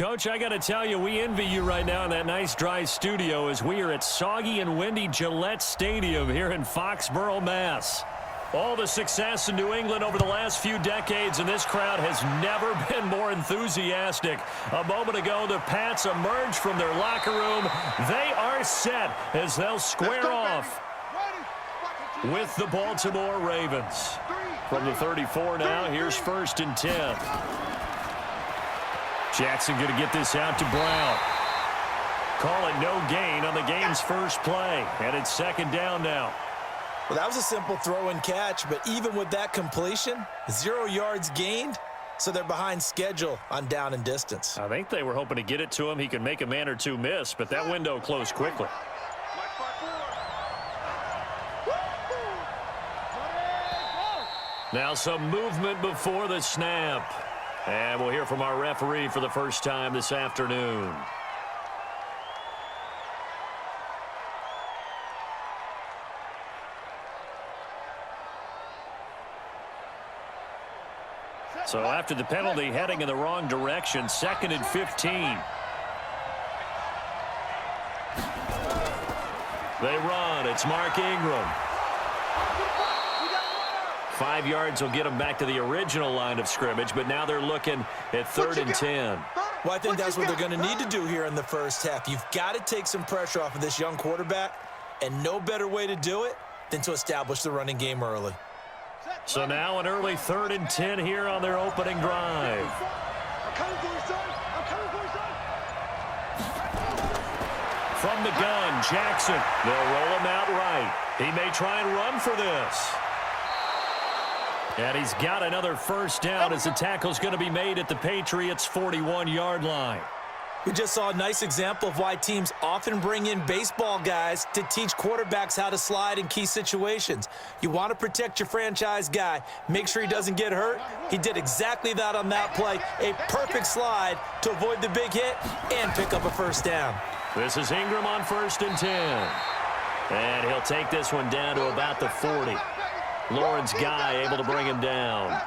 Coach, I got to tell you, we envy you right now in that nice dry studio as we are at soggy and windy Gillette Stadium here in Foxborough, Mass. All the success in New England over the last few decades, and this crowd has never been more enthusiastic. A moment ago, the Pats emerged from their locker room. They are set as they'll square off with the Baltimore Ravens. From the 34 now, here's 1st and 10. Jackson going to get this out to Brown. Call it no gain on the game's first play, and it's 2nd down now. Well, that was a simple throw and catch, but even with that completion, 0 yards gained, so they're behind schedule on down and distance. I think they were hoping to get it to him. He could make a man or two miss, but that window closed quickly. Now some movement before the snap. And we'll hear from our referee for the first time this afternoon. So after the penalty, heading in the wrong direction, 2nd and 15. They run. It's Mark Ingram. 5 yards will get them back to the original line of scrimmage, but now they're looking at 3rd and 10. Well, I think that's what they're going to need to do here in the first half. You've got to take some pressure off of this young quarterback, and no better way to do it than to establish the running game early. So now an early 3rd and 10 here on their opening drive. From the gun, Jackson. They'll roll him out right. He may try and run for this. And he's got another 1st down as the tackle's going to be made at the Patriots' 41-yard line. We just saw a nice example of why teams often bring in baseball guys to teach quarterbacks how to slide in key situations. You want to protect your franchise guy. Make sure he doesn't get hurt. He did exactly that on that play. A perfect slide to avoid the big hit and pick up a 1st down. This is Ingram on 1st and 10. And he'll take this one down to about the 40. Lawrence Guy able to bring him down.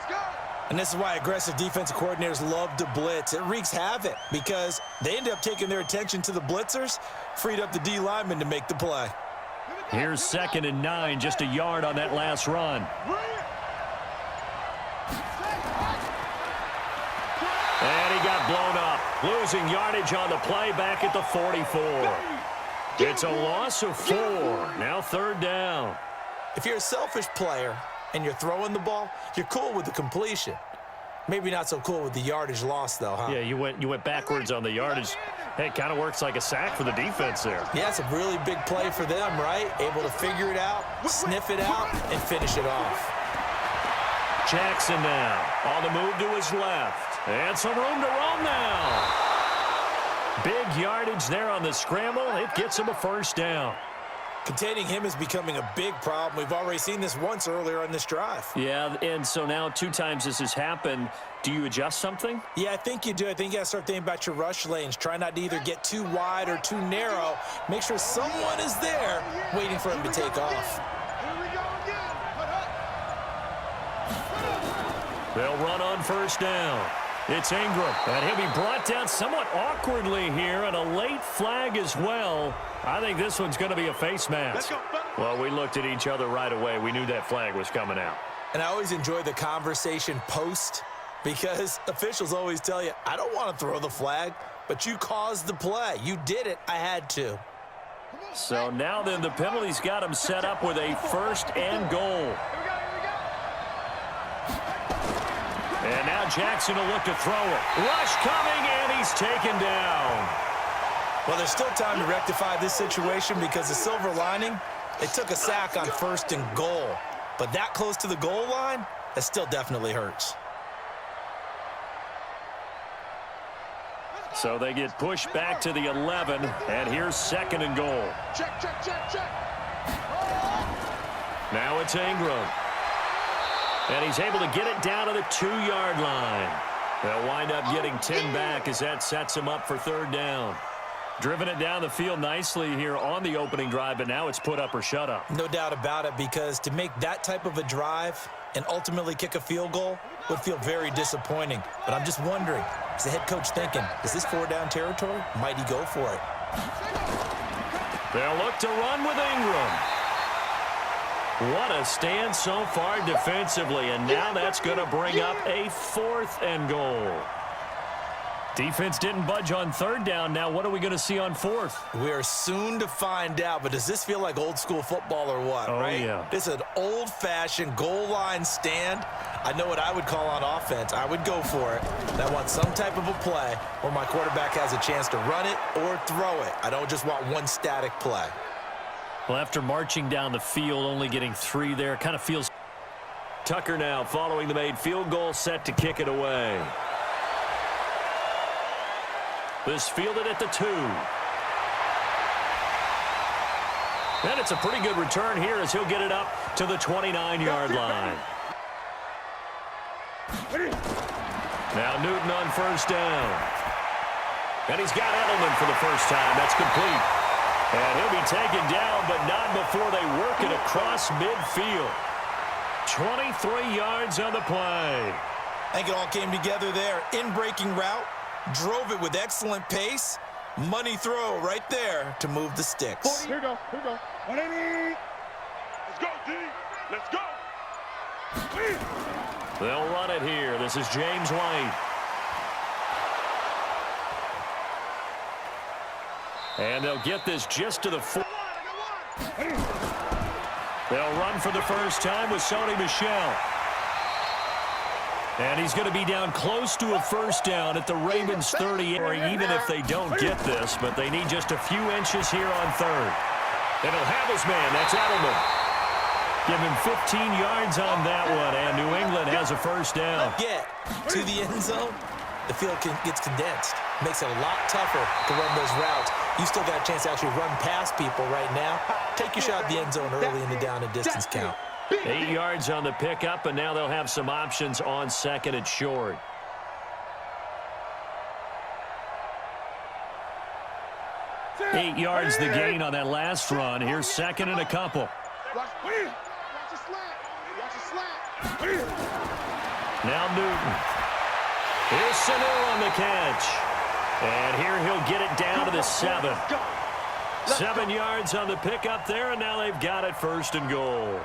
And this is why aggressive defensive coordinators love to blitz. It wreaks havoc because they end up taking their attention to the blitzers, freed up the D lineman to make the play. Here's 2nd and 9, just a yard on that last run. And he got blown up, losing yardage on the play back at the 44. It's a loss of 4. Now 3rd down. If you're a selfish player and you're throwing the ball, you're cool with the completion. Maybe not so cool with the yardage loss, though, huh? Yeah, you went backwards on the yardage. Hey, it kind of works like a sack for the defense there. Yeah, it's a really big play for them, right? Able to figure it out, sniff it out, and finish it off. Jackson now on the move to his left. And some room to roam now. Big yardage there on the scramble. It gets him a 1st down. Containing him is becoming a big problem. We've already seen this once earlier on this drive. Yeah, and so now 2 times this has happened. Do you adjust something? Yeah, I think you do. I think you got to start thinking about your rush lanes. Try not to either get too wide or too narrow. Make sure someone is there waiting for him to take off. They'll run on 1st down. It's Ingram, and he'll be brought down somewhat awkwardly here, and a late flag as well. I think this one's going to be a face mask. Well, we looked at each other right away. We knew that flag was coming out. And I always enjoy the conversation post because officials always tell you, I don't want to throw the flag, but you caused the play. You did it. I had to. So now then the penalty's got him set up with a 1st and goal. And now Jackson will look to throw it. Rush coming, and he's taken down. Well, there's still time to rectify this situation because the silver lining, they took a sack on 1st and goal. But that close to the goal line, that still definitely hurts. So they get pushed back to the 11, and here's 2nd and goal. Check. Now it's Ingram. And he's able to get it down to the 2-yard line. They'll wind up getting 10 back as that sets him up for 3rd down. Driven it down the field nicely here on the opening drive, but now it's put up or shut up. No doubt about it, because to make that type of a drive, and ultimately kick a field goal would feel very disappointing. But I'm just wondering, is the head coach thinking, is this 4-down territory? Might he go for it? They'll look to run with Ingram. What a stand so far defensively, and now that's going to bring up a 4th and goal. Defense didn't budge on 3rd down. Now what are we going to see on 4th? We are soon to find out, but does this feel like old school football or what, right? Yeah. This is an old-fashioned goal line stand. I know what I would call on offense. I would go for it. And I want some type of a play where my quarterback has a chance to run it or throw it. I don't just want one static play. Well, after marching down the field, only getting 3 there, kind of feels... Tucker now following the made field goal, set to kick it away. This fielded at the 2. And it's a pretty good return here as he'll get it up to the 29-yard line. Now Newton on 1st down. And he's got Edelman for the first time. That's complete. And he'll be taken down, but not before they work it across midfield. 23 yards on the play. I think it all came together there. In-breaking route. Drove it with excellent pace. Money throw right there to move the sticks. Here we go. Here we go. 180. Let's go, D. Let's go. They'll run it here. This is James White. And they'll get this just to the 4. They'll run for the first time with Sony Michel. And he's going to be down close to a 1st down at the Ravens 30, even if they don't get this, but they need just a few inches here on 3rd. And he'll have his man. That's Edelman. Give him 15 yards on that one, and New England has a 1st down. Get to the end zone, the field gets condensed. Makes it a lot tougher to run those routes. You still got a chance to actually run past people right now. Take your shot at the end zone early in the down and distance count. 8 yards on the pickup, and now they'll have some options on 2nd and short. Eight yards the gain on that last run. Here's 2nd and a couple. Now Newton. Here's Sanu on the catch. And here he'll get it down to the 7. 7 yards on the pickup there, and now they've got it 1st and goal.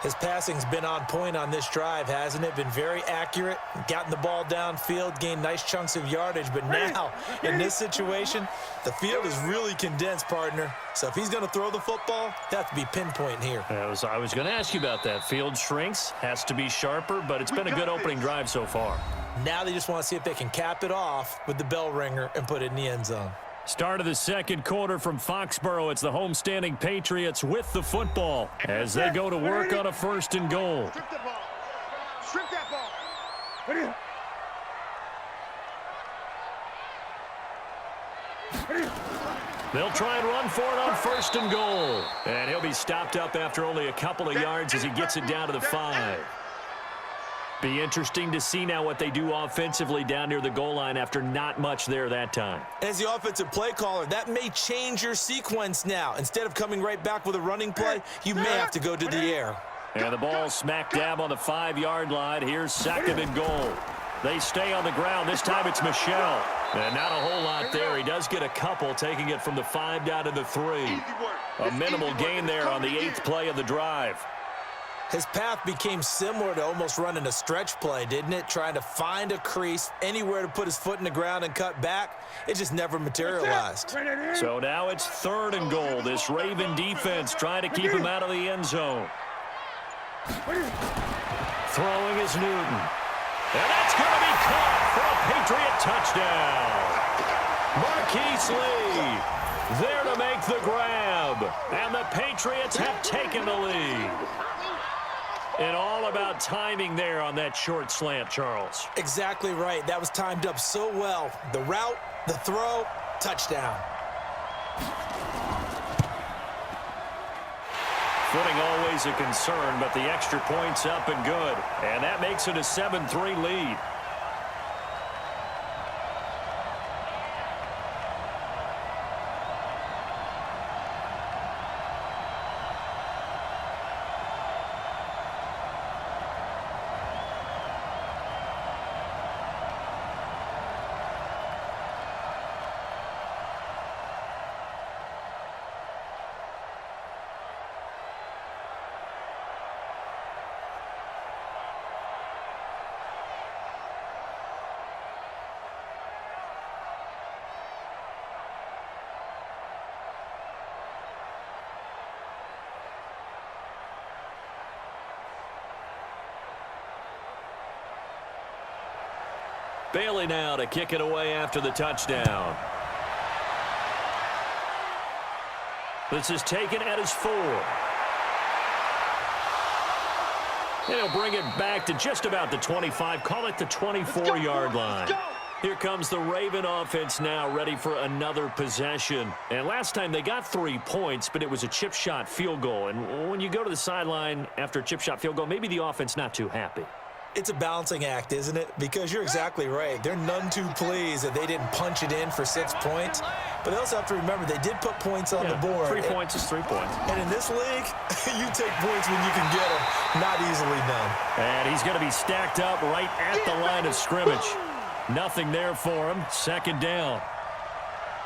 His passing's been on point on this drive, hasn't it? Been very accurate, gotten the ball downfield, gained nice chunks of yardage. But now, in this situation, the field is really condensed, partner. So if he's going to throw the football, they have to be pinpoint here. I was going to ask you about that. Field shrinks, has to be sharper, but it's been a good opening drive so far. Now they just want to see if they can cap it off with the bell ringer and put it in the end zone. Start of the 2nd quarter from Foxborough. It's the homestanding Patriots with the football as they go to work on a 1st and goal. Strip that ball. Strip that ball. Ready? They'll try and run for it on 1st and goal. And he'll be stopped up after only a couple of yards as he gets it down to the 5. Be interesting to see now what they do offensively down near the goal line after not much there that time. As the offensive play caller, that may change your sequence now. Instead of coming right back with a running play, you may have to go to the air. And the ball smack dab on the 5-yard line. Here's 2nd and goal. They stay on the ground. This time it's Michel. And not a whole lot there. He does get a couple, taking it from the 5 down to the 3. A minimal gain there on the 8th play of the drive. His path became similar to almost running a stretch play, didn't it? Trying to find a crease, anywhere to put his foot in the ground and cut back. It just never materialized. So now it's 3rd and goal. This Raven defense trying to keep him out of the end zone. Throwing is Newton. And that's going to be caught for a Patriot touchdown. Marquise Lee there to make the grab. And the Patriots have taken the lead. And all about timing there on that short slant, Charles. Exactly right. That was timed up so well. The route, the throw, touchdown. Footing always a concern, but the extra point's up and good. And that makes it a 7-3 lead. Bailey now to kick it away after the touchdown. This is taken at his 4. And he'll bring it back to just about the 25. Call it the 24-yard line. Here comes the Raven offense now, ready for another possession. And last time they got 3 points, but it was a chip shot field goal. And when you go to the sideline after a chip shot field goal, maybe the offense not too happy. It's a balancing act, isn't it? Because you're exactly right. They're none too pleased that they didn't punch it in for 6 points. But they also have to remember they did put points on the board. 3 points is 3 points. And in this league, you take points when you can get them. Not easily done. And he's going to be stacked up right at the line of scrimmage. Nothing there for him. Second down.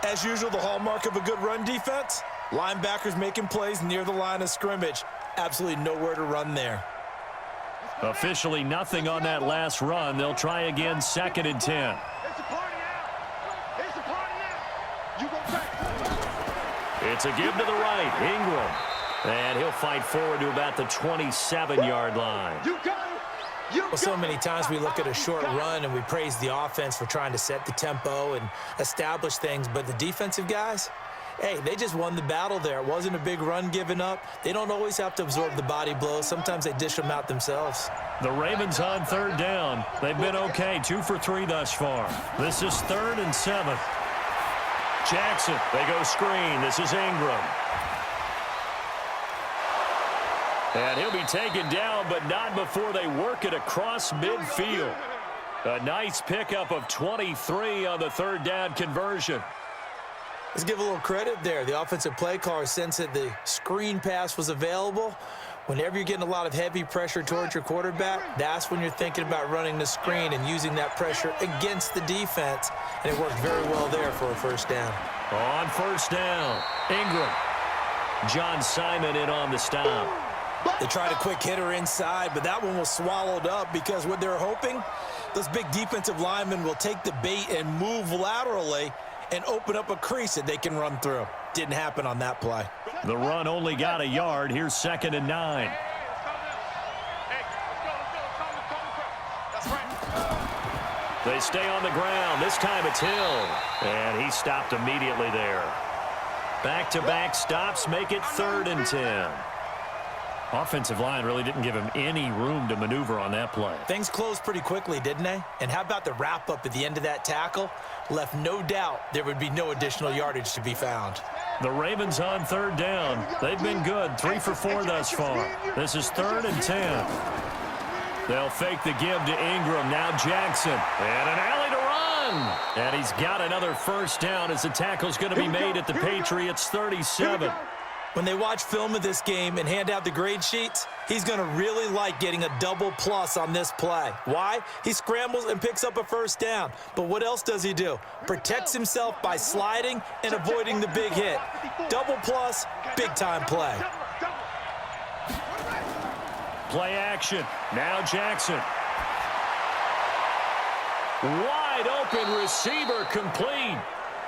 As usual, the hallmark of a good run defense, linebackers making plays near the line of scrimmage. Absolutely nowhere to run there. Officially nothing on that last run. They'll try again, 2nd and 10. It's a party now. It's a party now. You go back. It's a give to the right. Ingram. And he'll fight forward to about the 27-yard line. You got it. Well, so many times we look at a short run and we praise the offense for trying to set the tempo and establish things, but the defensive guys, hey, they just won the battle there. It wasn't a big run given up. They don't always have to absorb the body blows. Sometimes they dish them out themselves. The Ravens on 3rd down. They've been okay, 2 for 3 thus far. This is 3rd and 7. Jackson, they go screen. This is Ingram. And he'll be taken down, but not before they work it across midfield. A nice pickup of 23 on the 3rd down conversion. Let's give a little credit there. The offensive play caller sensed that the screen pass was available. Whenever you're getting a lot of heavy pressure towards your quarterback, that's when you're thinking about running the screen and using that pressure against the defense. And it worked very well there for a 1st down. On 1st down, Ingram. John Simon in on the stop. They tried a quick hitter inside, but that one was swallowed up because what they're hoping, those big defensive linemen will take the bait and move laterally and open up a crease that they can run through. Didn't happen on that play. The run only got a yard. Here's 2nd and 9. They stay on the ground. This time it's Hill. And he stopped immediately there. Back-to-back stops make it 3rd and 10. Offensive line really didn't give him any room to maneuver on that play. Things closed pretty quickly, didn't they? And how about the wrap-up at the end of that tackle? Left no doubt there would be no additional yardage to be found. The Ravens on 3rd down. They've been good, 3 for 4 thus far. This is 3rd and 10. They'll fake the give to Ingram. Now Jackson. And an alley to run. And he's got another 1st down as the tackle's going to be made at the Patriots 37. When they watch film of this game and hand out the grade sheets, he's going to really like getting a double plus on this play. Why? He scrambles and picks up a 1st down. But what else does he do? Protects himself by sliding and avoiding the big hit. Double plus, big-time play. Play action. Now Jackson. Wide open receiver complete.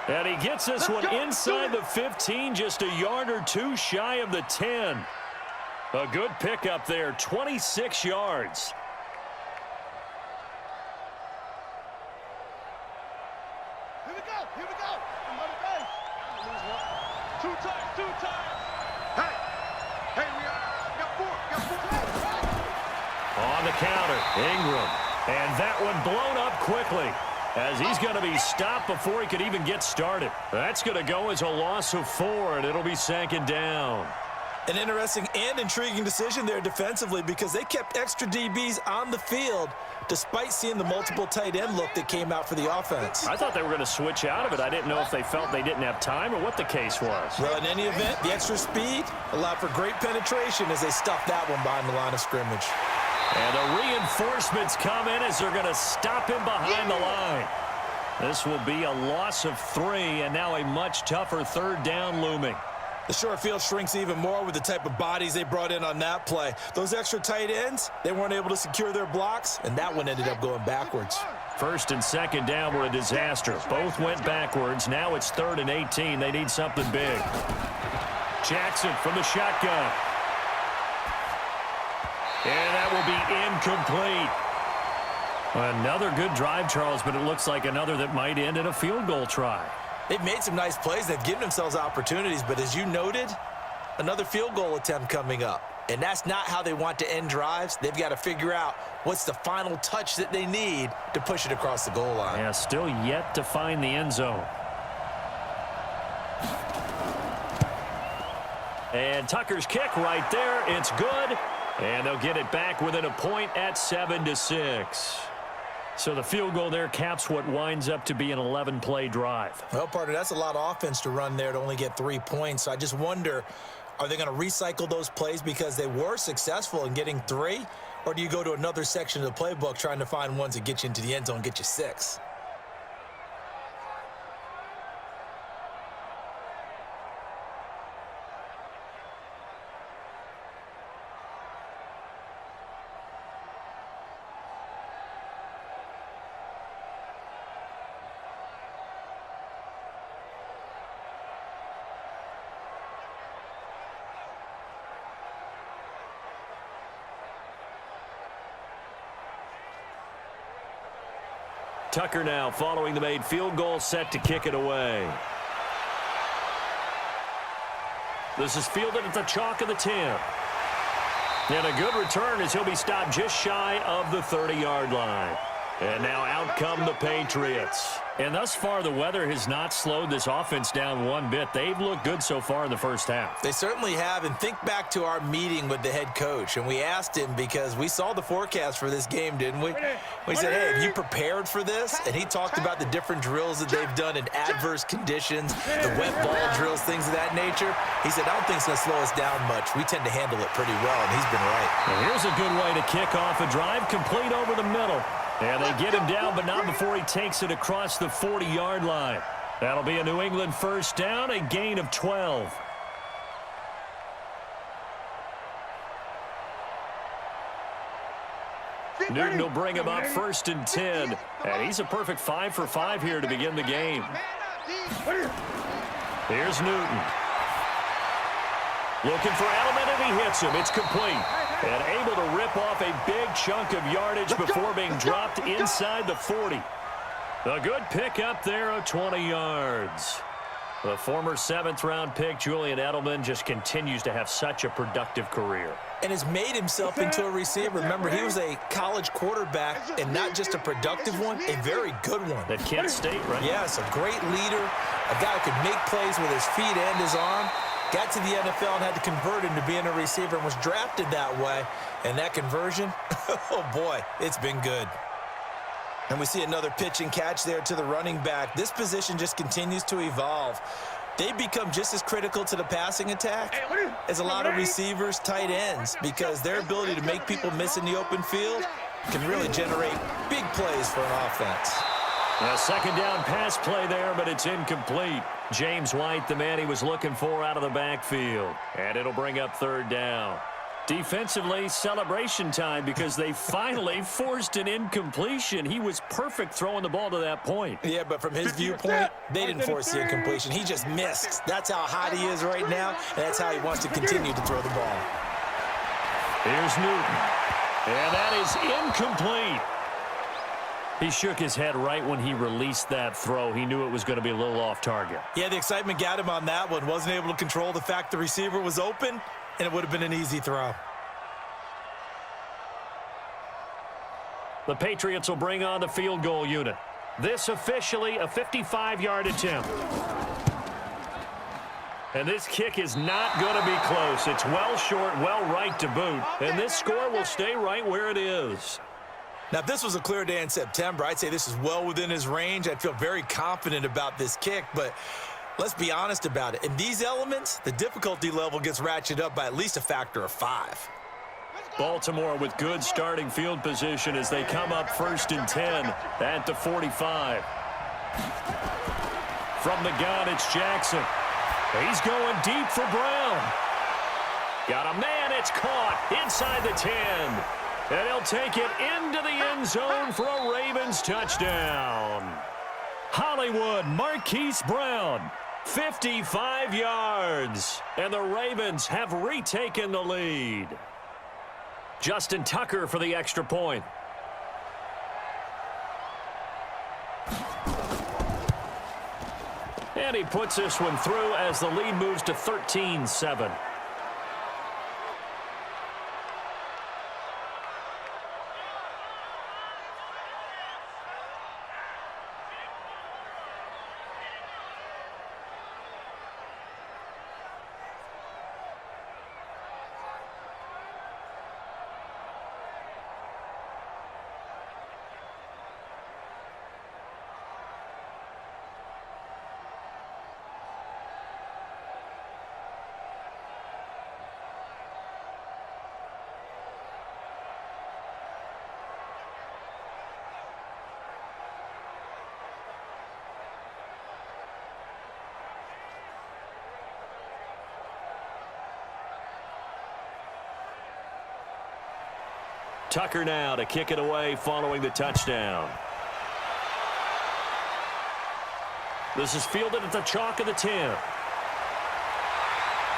And he gets this one inside the 15, just a yard or 2 shy of the 10. A good pickup there, 26 yards. Here we go. Here we go. Another base. Two times. Hey, we got 4. On the counter, Ingram. And that one blown up quickly, as he's going to be stopped before he could even get started. That's going to go as a loss of 4, and it'll be 2nd down. An interesting and intriguing decision there defensively because they kept extra DBs on the field despite seeing the multiple tight end look that came out for the offense. I thought they were going to switch out of it. I didn't know if they felt they didn't have time or what the case was. Well, in any event, the extra speed allowed for great penetration as they stuffed that one behind the line of scrimmage. And the reinforcements come in as they're going to stop him behind the line. This will be a loss of 3, and now a much tougher 3rd down looming. The short field shrinks even more with the type of bodies they brought in on that play. Those extra tight ends, they weren't able to secure their blocks, and that one ended up going backwards. 1st and 2nd down were a disaster. Both went backwards. Now it's 3rd and 18. They need something big. Jackson from the shotgun. And that will be incomplete. Another good drive, Charles, but it looks like another that might end in a field goal try. They've made some nice plays. They've given themselves opportunities, but as you noted, another field goal attempt coming up. And that's not how they want to end drives. They've got to figure out what's the final touch that they need to push it across the goal line. Yeah, still yet to find the end zone. And Tucker's kick right there. It's good. And they'll get it back within a point at 7-6. So the field goal there caps what winds up to be an 11-play drive. Well, partner, that's a lot of offense to run there to only get 3 points. So I just wonder, are they going to recycle those plays because they were successful in getting 3? Or do you go to another section of the playbook trying to find ones that get you into the end zone and get you 6? Tucker now following the made field goal, set to kick it away. This is fielded at the chalk of the 10. And a good return as he'll be stopped just shy of the 30-yard line. And now out come the Patriots. And thus far, the weather has not slowed this offense down one bit. They've looked good so far in the first half. They certainly have. And think back to our meeting with the head coach. And we asked him because we saw the forecast for this game, didn't we? We said, hey, have you prepared for this? And he talked about the different drills that they've done in adverse conditions, the wet ball drills, things of that nature. He said, I don't think it's going to slow us down much. We tend to handle it pretty well, and he's been right. And here's a good way to kick off a drive, complete over the middle. And they get him down, but not before he takes it across the 40-yard line. That'll be a New England first down, a gain of 12. Newton will bring him up first and 10. And he's a perfect 5 for 5 here to begin the game. Here's Newton. Looking for Edelman, and he hits him. It's complete. And able to rip off a big chunk of yardage before being dropped inside the 40. A good pickup there of 20 yards. The former 7th-round pick, Julian Edelman, just continues to have such a productive career. And has made himself into a receiver. Remember, he was a college quarterback, and not just a productive one, a very good one. At Kent State, right? Yes, a great leader, a guy who could make plays with his feet and his arm. Got to the NFL and had to convert into being a receiver and was drafted that way. And that conversion, oh boy, it's been good. And we see another pitch and catch there to the running back. This position just continues to evolve. They become just as critical to the passing attack as a lot of receivers, tight ends, because their ability to make people miss in the open field can really generate big plays for an offense. A second down pass play there, but it's incomplete. James White, the man he was looking for out of the backfield. And it'll bring up third down. Defensively, celebration time because they finally forced an incompletion. He was perfect throwing the ball to that point. Yeah, but from his viewpoint, they didn't force the incompletion. He just missed. That's how hot he is right now, and that's how he wants to continue to throw the ball. Here's Newton. And that is incomplete. He shook his head right when he released that throw. He knew it was going to be a little off target. Yeah, the excitement got him on that one. Wasn't able to control the fact the receiver was open, and it would have been an easy throw. The Patriots will bring on the field goal unit. This officially a 55-yard attempt. And this kick is not going to be close. It's well short, well right to boot. And this score will stay right where it is. Now, if this was a clear day in September, I'd say this is well within his range. I'd feel very confident about this kick, but let's be honest about it. In these elements, the difficulty level gets ratcheted up by at least a factor of 5. Baltimore with good starting field position as they come up first and 10 at the 45. From the gun, it's Jackson. He's going deep for Brown. Got a man, it's caught inside the 10. And he'll take it into the end zone for a Ravens touchdown. Hollywood Marquise Brown, 55 yards. And the Ravens have retaken the lead. Justin Tucker for the extra point. And he puts this one through as the lead moves to 13-7. Tucker now to kick it away following the touchdown. This is fielded at the chalk of the 10.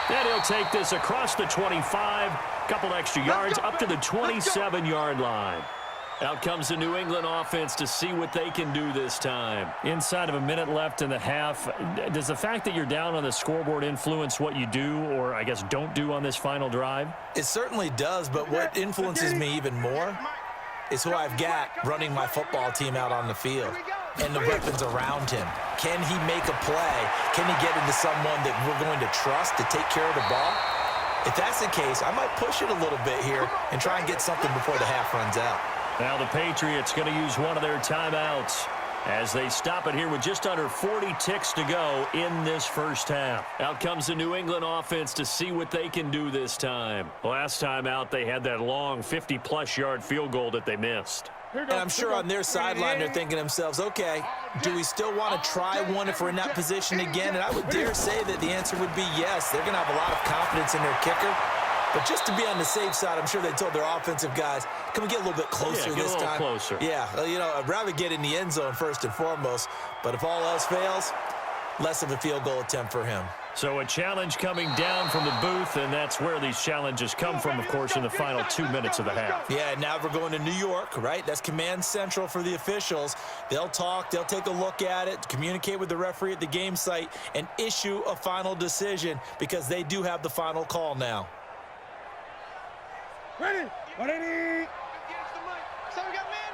And he'll take this across the 25, couple extra yards up to the 27-yard line. Out comes the New England offense to see what they can do this time. Inside of a minute left in the half, does the fact that you're down on the scoreboard influence what you do or, I guess, don't do on this final drive? It certainly does, but what influences me even more is who I've got running my football team out on the field and the weapons around him. Can he make a play? Can he get into someone that we're going to trust to take care of the ball? If that's the case, I might push it a little bit here and try and get something before the half runs out. Now the Patriots going to use one of their timeouts as they stop it here with just under 40 ticks to go in this first half. Out comes the New England offense to see what they can do this time. Last time out, they had that long 50-plus yard field goal that they missed. And I'm sure on their sideline they're thinking to themselves, okay, do we still want to try one if we're in that position again? And I would dare say that the answer would be yes. They're going to have a lot of confidence in their kicker. But just to be on the safe side, I'm sure they told their offensive guys, can we get a little bit closer this time? Closer. Yeah, you know, I'd rather get in the end zone first and foremost. But if all else fails, less of a field goal attempt for him. So a challenge coming down from the booth, and that's where these challenges come from, of course, in the final 2 minutes of the half. Yeah, now we're going to New York, right? That's command central for the officials. They'll talk, they'll take a look at it, communicate with the referee at the game site, and issue a final decision because they do have the final call now. Ready? Ready? So we got man.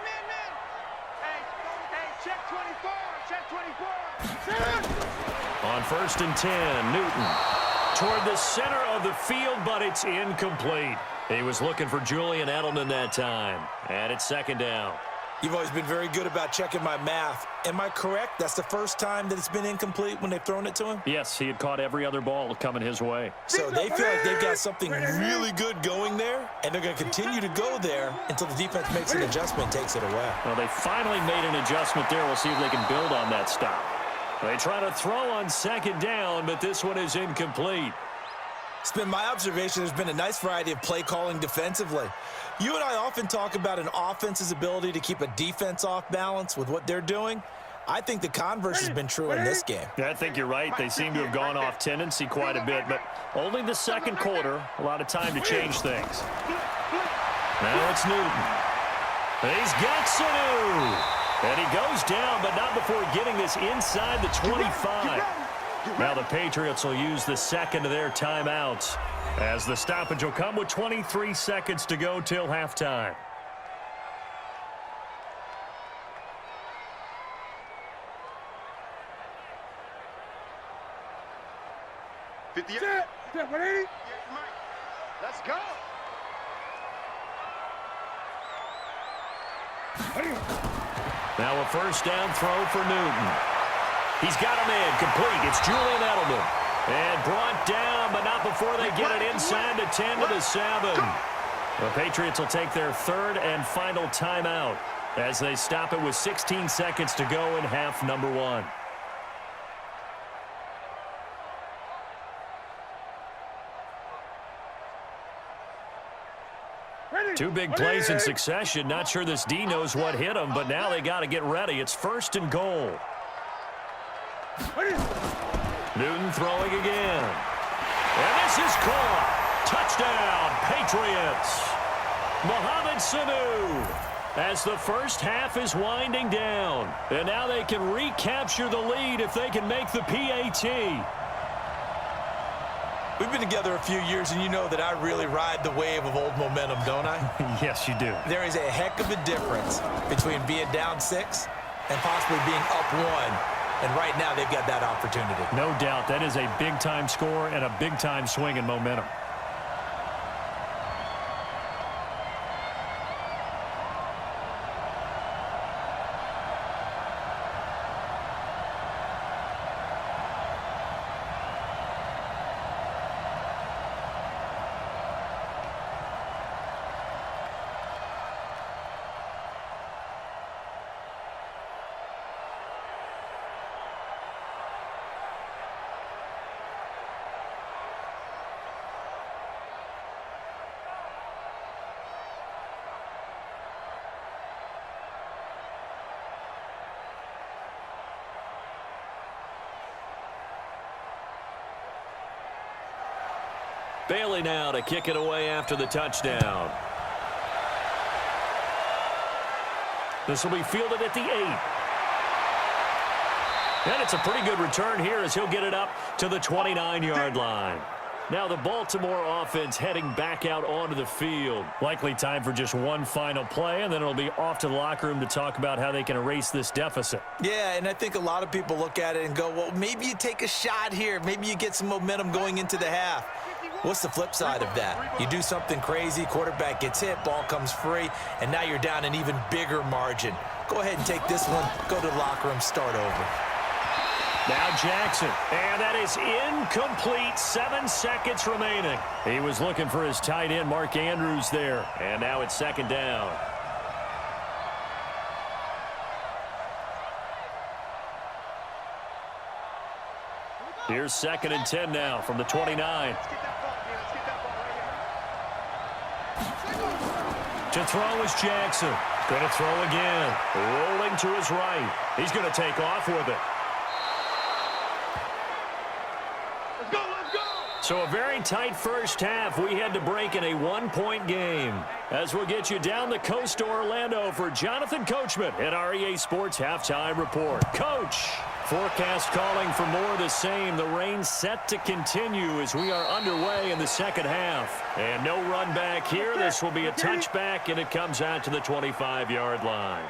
Hey, check 24. Check 24. On 1st and 10, Newton toward the center of the field, but it's incomplete. He was looking for Julian Edelman that time, and it's 2nd down. You've always been very good about checking my math. Am I correct? That's the first time that it's been incomplete when they've thrown it to him? Yes, he had caught every other ball coming his way. So they feel like they've got something really good going there, and they're going to continue to go there until the defense makes an adjustment and takes it away. Well, they finally made an adjustment there. We'll see if they can build on that stop. They try to throw on 2nd down, but this one is incomplete. It's been my observation there's been a nice variety of play calling defensively. You and I often talk about an offense's ability to keep a defense off balance with what they're doing. I think the converse has been true in this game. Yeah, I think you're right. They seem to have gone off tendency quite a bit, but only the 2nd quarter, a lot of time to change things. Now it's Newton. He's got Sanu. And he goes down, but not before getting this inside the 25. Now the Patriots will use the 2nd of their timeouts as the stoppage will come with 23 seconds to go till halftime. Let's go. Now a 1st down throw for Newton. He's got him in, complete. It's Julian Edelman. And brought down, but not before they get it inside the 10 to the 7. The Patriots will take their 3rd and final timeout as they stop it with 16 seconds to go in half number 1. Two big plays in succession. Not sure this D knows what hit him, but now they got to get ready. It's 1st and goal. Newton throwing again. And this is caught. Touchdown, Patriots. Mohamed Sanu. as the first half is winding down. And now they can recapture the lead if they can make the PAT. We've been together a few years, and you know that I really ride the wave of old momentum, don't I? Yes, you do. There is a heck of a difference between being down 6 and possibly being up 1. And right now, they've got that opportunity. No doubt. That is a big-time score and a big-time swing in momentum. Bailey now to kick it away after the touchdown. This will be fielded at the 8. And it's a pretty good return here as he'll get it up to the 29-yard line. Now the Baltimore offense heading back out onto the field. Likely time for just one final play, and then it'll be off to the locker room to talk about how they can erase this deficit. Yeah, and I think a lot of people look at it and go, well, maybe you take a shot here. Maybe you get some momentum going into the half. What's the flip side of that? You do something crazy, quarterback gets hit, ball comes free, and now you're down an even bigger margin. Go ahead and take this one, go to the locker room, start over. Now Jackson, and that is incomplete. 7 seconds remaining. He was looking for his tight end, Mark Andrews, there. And now it's second down. Here's 2nd and 10 now from the 29. To throw is Jackson. Going to throw again. Rolling to his right. He's going to take off with it. So a very tight first half. We had to break in a 1-point game. As we'll get you down the coast to Orlando for Jonathan Coachman at REA Sports Halftime Report. Coach, forecast calling for more of the same. The rain set to continue as we are underway in the second half. And no run back here. This will be a touchback, and it comes out to the 25-yard line.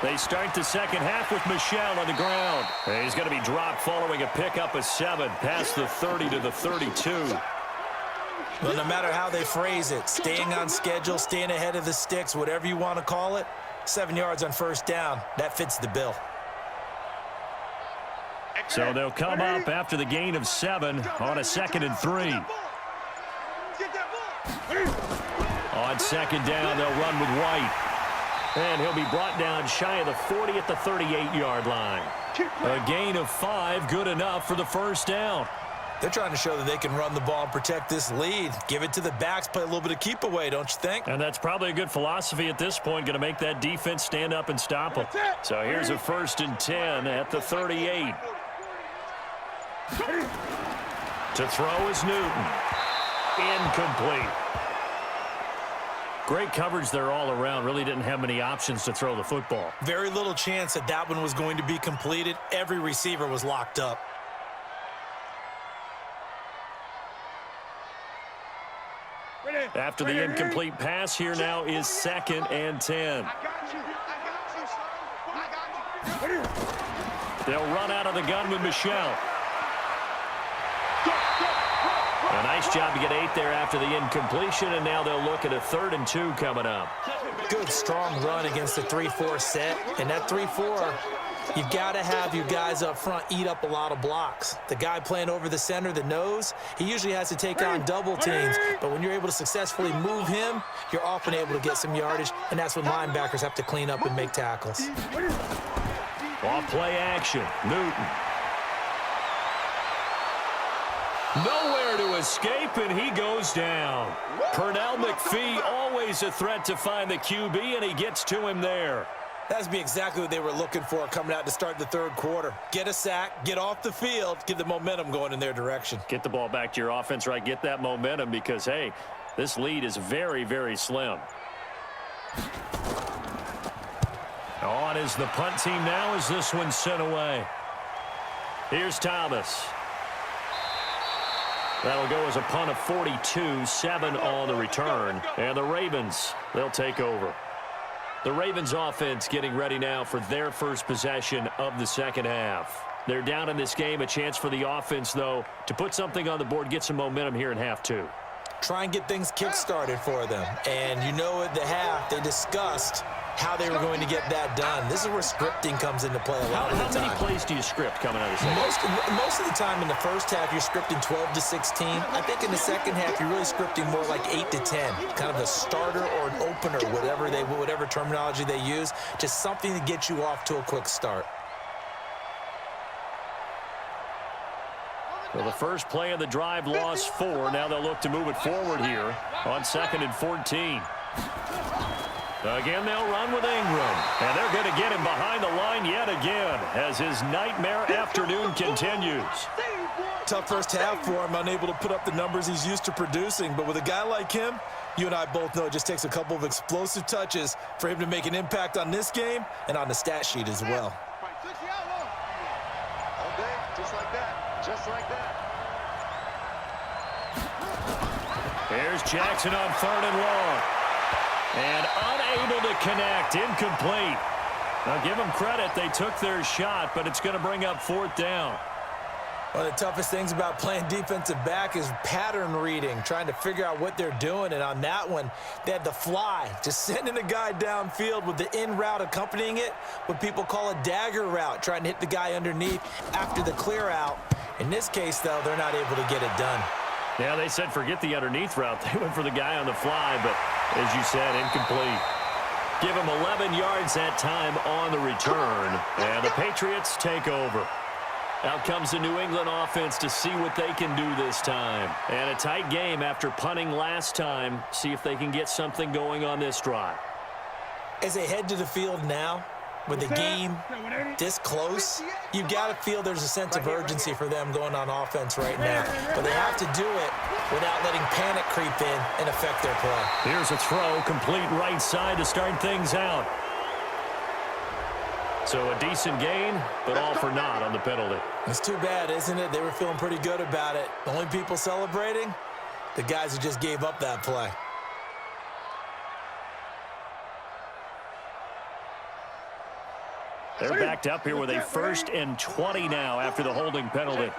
They start the second half with Michel on the ground. And he's going to be dropped following a pickup of 7 past the 30 to the 32. Well, no matter how they phrase it, staying on schedule, staying ahead of the sticks, whatever you want to call it, 7 yards on first down, that fits the bill. So they'll come up after the gain of 7 on a 2nd and 3. On second down, they'll run with White. And he'll be brought down shy of the 40 at the 38-yard line. A gain of 5, good enough for the first down. They're trying to show that they can run the ball and protect this lead. Give it to the backs, play a little bit of keep away, don't you think? And that's probably a good philosophy at this point, going to make that defense stand up and stop them. So here's a 1st and 10 at the 38. To throw is Newton. Incomplete. Great coverage there all around. Really didn't have many options to throw the football. Very little chance that that one was going to be completed. Every receiver was locked up. After the incomplete pass, here now is 2nd and 10. They'll run out of the gun with Michel. A nice job to get 8 there after the incompletion, and now they'll look at a 3rd and 2 coming up. Good, strong run against the 3-4 set. And that 3-4, you've got to have your guys up front eat up a lot of blocks. The guy playing over the center, the nose, he usually has to take on double teams. But when you're able to successfully move him, you're often able to get some yardage, and that's when linebackers have to clean up and make tackles. Off play action, Newton. Nowhere to escape, and he goes down. Pernell McPhee, always a threat to find the QB, and he gets to him there. That's be exactly what they were looking for coming out to start the 3rd quarter. Get a sack, get off the field, get the momentum going in their direction. Get the ball back to your offense, right? Get that momentum because, hey, This lead is very, very slim. On is the punt team now as this one's sent away. Here's Thomas. That'll go as a punt of 42, 7 on the return. And the Ravens, they'll take over. The Ravens offense getting ready now for their first possession of the second half. They're down in this game. A chance for the offense, though, to put something on the board, get some momentum here in half two. Try and get things kick-started for them. And you know at the half, they discussed how they were going to get that done. This is where scripting comes into play a lot of the time. How many plays do you script coming out of the second? Most of the time in the first half, you're scripting 12 to 16. I think in the second half, you're really scripting more like 8 to 10. Kind of a starter or an opener, whatever terminology they use. Just something to get you off to a quick start. Well, the first play of the drive lost 4. Now they'll look to move it forward here on 2nd and 14. Again, they'll run with Ingram. And they're going to get him behind the line yet again as his nightmare afternoon continues. Tough first half for him, unable to put up the numbers he's used to producing. But with a guy like him, you and I both know it just takes a couple of explosive touches for him to make an impact on this game and on the stat sheet as well. All day, just like that. Just like that. Here's Jackson on 3rd and long. And unable to connect, incomplete. Now give them credit, they took their shot, but it's going to bring up 4th down. One of the toughest things about playing defensive back is pattern reading, trying to figure out what they're doing. And on that one, they had the fly, just sending a guy downfield with the in route accompanying it, what people call a dagger route, trying to hit the guy underneath after the clear out. In this case, though, they're not able to get it done. Yeah, they said forget the underneath route. They went for the guy on the fly, but as you said, incomplete. Give him 11 yards that time on the return, and the Patriots take over. Out comes the New England offense to see what they can do this time. And a tight game after punting last time. See if they can get something going on this drive. As they head to the field now, with the game this close, you've got to feel there's a sense of urgency for them going on offense right now. But they have to do it without letting panic creep in and affect their play. Here's a throw, complete right side to start things out. So a decent gain, but all for naught on the penalty. It's too bad, isn't it? They were feeling pretty good about it. The only people celebrating, the guys who just gave up that play. They're backed up here with a 1st and 20 now after the holding penalty.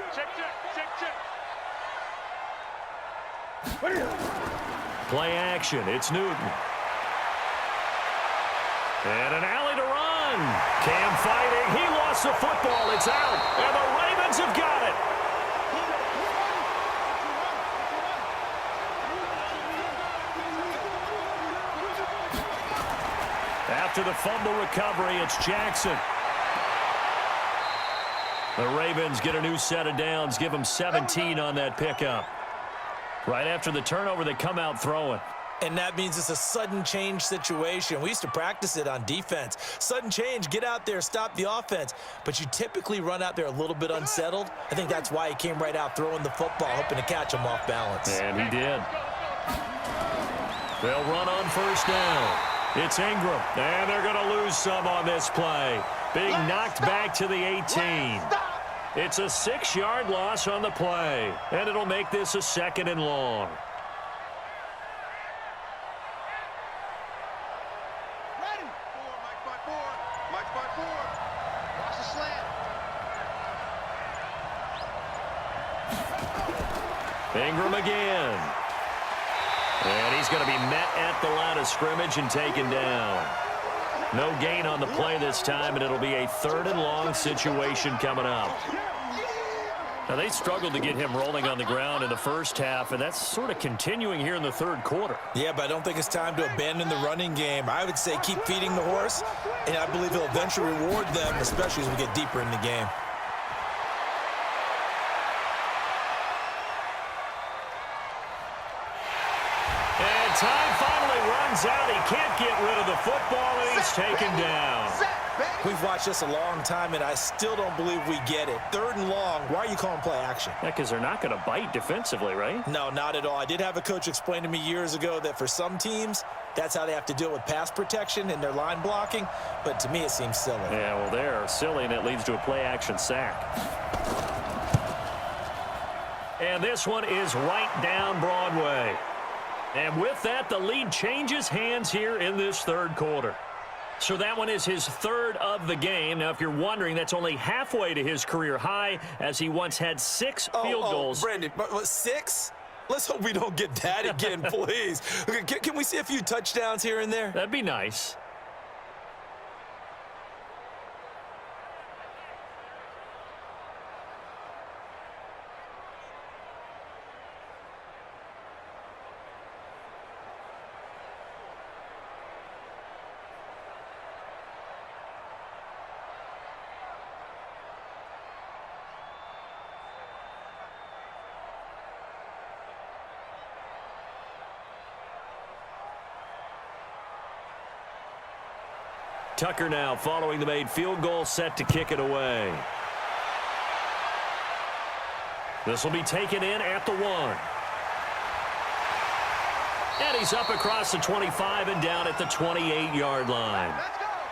Play action. It's Newton. And an alley to run. Cam fighting. He lost the football. It's out. And the Ravens have got it. After the fumble recovery, it's Jackson. The Ravens get a new set of downs, give them 17 on that pickup. Right after the turnover, they come out throwing. And that means it's a sudden change situation. We used to practice it on defense. Sudden change, get out there, stop the offense. But you typically run out there a little bit unsettled. I think that's why he came right out throwing the football, hoping to catch him off balance. And he did. They'll run on 1st down. It's Ingram, and they're going to lose some on this play. Being knocked back to the 18. It's a 6-yard loss on the play, and it'll make this a 2nd and long. Ready. 4, Mike by 4. Mike by 4. Watch the slant. Ingram again. And he's going to be met at the line of scrimmage and taken down. No gain on the play this time, and it'll be a 3rd and long situation coming up. Now, they struggled to get him rolling on the ground in the first half, and that's sort of continuing here in the 3rd quarter. Yeah, but I don't think it's time to abandon the running game. I would say keep feeding the horse, and I believe he'll eventually reward them, especially as we get deeper in the game. Time finally runs out. He can't get rid of the football, and he's taken down. We've watched this a long time, and I still don't believe we get it. 3rd and long, why are you calling play action? Yeah, because they're not going to bite defensively, right? No, not at all. I did have a coach explain to me years ago that for some teams, that's how they have to deal with pass protection and their line blocking, but to me it seems silly. Yeah, well, they're silly, and it leads to a play-action sack. And this one is right down Broadway. And with that, the lead changes hands here in this 3rd quarter. So that one is his 3rd of the game. Now, if you're wondering, that's only halfway to his career high, as he once had 6 field goals. Brandon, what, 6? Let's hope we don't get that again, please. Can we see a few touchdowns here and there? That'd be nice. Tucker now following the made field goal, set to kick it away. This will be taken in at the 1. And he's up across the 25 and down at the 28-yard line.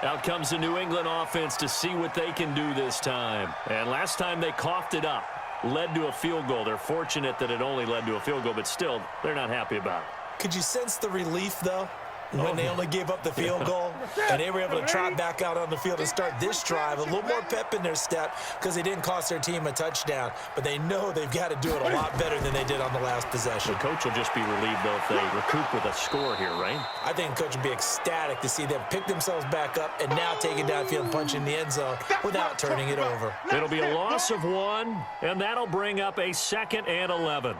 Out comes the New England offense to see what they can do this time. And last time they coughed it up, led to a field goal. They're fortunate that it only led to a field goal, but still, they're not happy about it. Could you sense the relief, though? When they only gave up the field goal and they were able to trot back out on the field and start this drive, a little more pep in their step because they didn't cost their team a touchdown. But they know they've got to do it a lot better than they did on the last possession. The coach will just be relieved, though, if they recoup with a score here, right? I think the coach will be ecstatic to see them pick themselves back up and now take it downfield and punch in the end zone without turning it over. It'll be a loss of 1, and that'll bring up a 2nd and 11.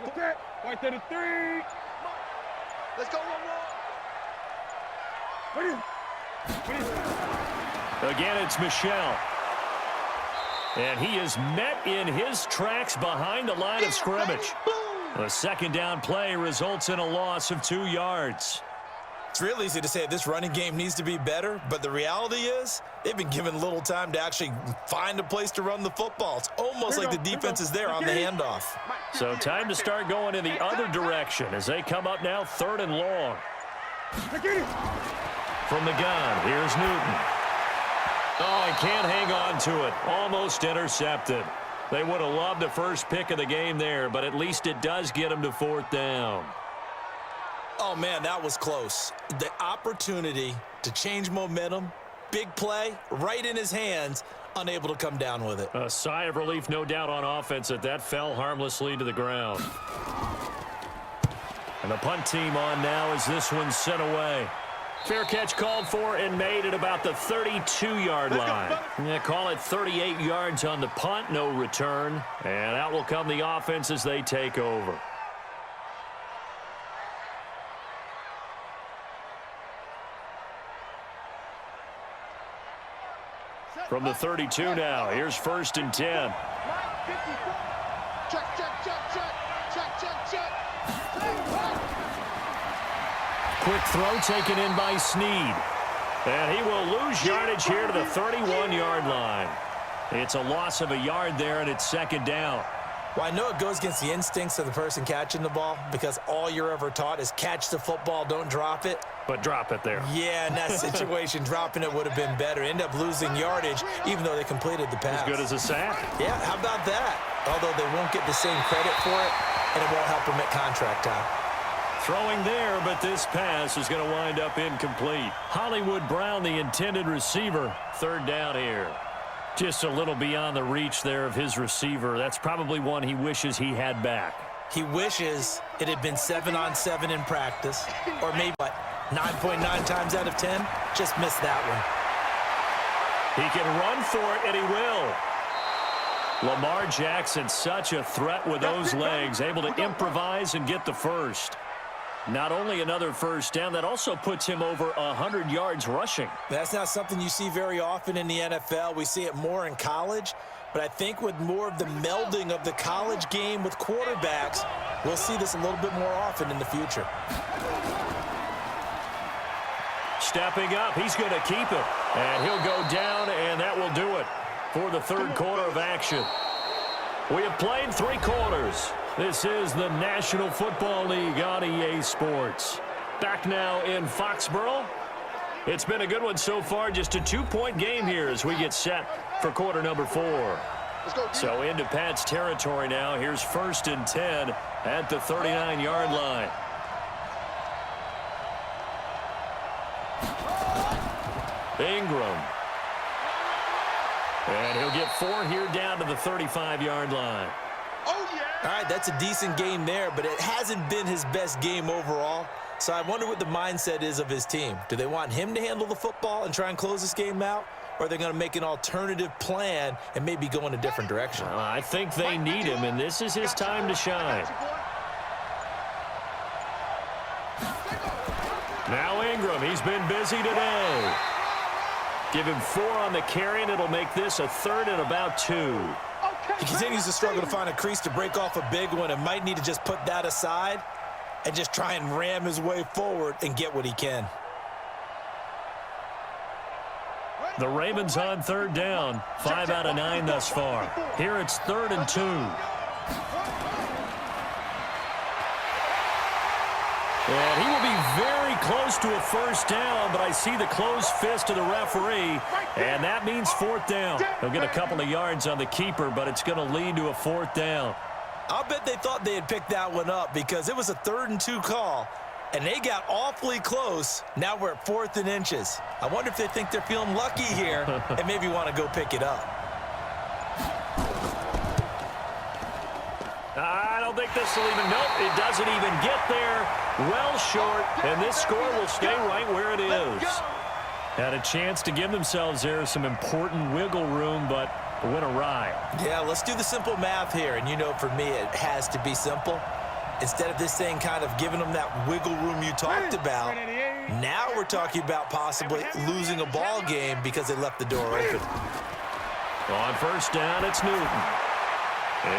Okay, right there to 3. Let's go, 1 more. Again, it's Michel. And he is met in his tracks behind the line of scrimmage. A 2nd down play results in a loss of 2 yards. It's real easy to say this running game needs to be better, but the reality is they've been given little time to actually find a place to run the football. It's almost like the defense is there on the handoff. So time to start going in the other direction as they come up now 3rd and long. From the gun, here's Newton. Oh, he can't hang on to it. Almost intercepted. They would have loved the first pick of the game there, but at least it does get them to 4th down. Oh, man, that was close. The opportunity to change momentum, big play, right in his hands, unable to come down with it. A sigh of relief, no doubt, on offense that fell harmlessly to the ground. And the punt team on now as this one's sent away. Fair catch called for and made at about the 32-yard line. Yeah, call it 38 yards on the punt, no return. And out will come the offense as they take over. From the 32 now, here's 1st and 10. Check, check, check, check. Check, check, check. Quick throw taken in by Snead. And he will lose yardage here to the 31-yard line. It's a loss of a yard there, and it's 2nd down. Well, I know it goes against the instincts of the person catching the ball because all you're ever taught is catch the football, don't drop it. But drop it there. Yeah, in that situation, dropping it would have been better. End up losing yardage, even though they completed the pass. As good as a sack. Yeah, how about that? Although they won't get the same credit for it, and it won't help them at contract time. Throwing there, but this pass is going to wind up incomplete. Hollywood Brown, the intended receiver, 3rd down here. Just a little beyond the reach there of his receiver. That's probably one he wishes he had back. He wishes it had been 7-on-7 in practice, or maybe, 9.9 times out of 10, just missed that one. He can run for it, and he will. Lamar Jackson, such a threat with those legs, able to improvise and get the first. Not only another 1st down, that also puts him over 100 yards rushing. That's not something you see very often in the NFL. We see it more in college, but I think with more of the melding of the college game with quarterbacks, we'll see this a little bit more often in the future. stepping up. He's going to keep it. And he'll go down, and that will do it for the third quarter of action. We have played 3 quarters. This is the National Football League on EA Sports. Back now in Foxborough. It's been a good one so far. Just a 2-point game here as we get set for quarter number 4. So into Pat's territory now. Here's 1st and 10 at the 39-yard line. Ingram. And he'll get 4 here down to the 35-yard line. Oh, yeah. All right, that's a decent game there, but it hasn't been his best game overall. So I wonder what the mindset is of his team. Do they want him to handle the football and try and close this game out? Or are they going to make an alternative plan and maybe go in a different direction? I think they need him, and this is his time to shine. Now Ingram, he's been busy today. Give him 4 on the carry, and it'll make this a 3rd and about 2. He continues to struggle to find a crease to break off a big one and might need to just put that aside and just try and ram his way forward and get what he can. The Ravens on 3rd down, 5 out of 9 thus far. Here it's 3rd and 2. And he will be very close to a 1st down, but I see the closed fist of the referee, and that means 4th down. He'll get a couple of yards on the keeper, but it's going to lead to a 4th down. I'll bet they thought they had picked that one up because it was a 3rd and 2 call, and they got awfully close. Now we're at 4th and inches. I wonder if they think they're feeling lucky here and maybe want to go pick it up. I don't think this will even, nope, it doesn't even get there. Well short, and this score will stay right where it is. Had a chance to give themselves there some important wiggle room, but went awry. Yeah, let's do the simple math here, and you know for me it has to be simple. Instead of this thing kind of giving them that wiggle room you talked about, now we're talking about possibly losing a ball game because they left the door open. On 1st down, it's Newton.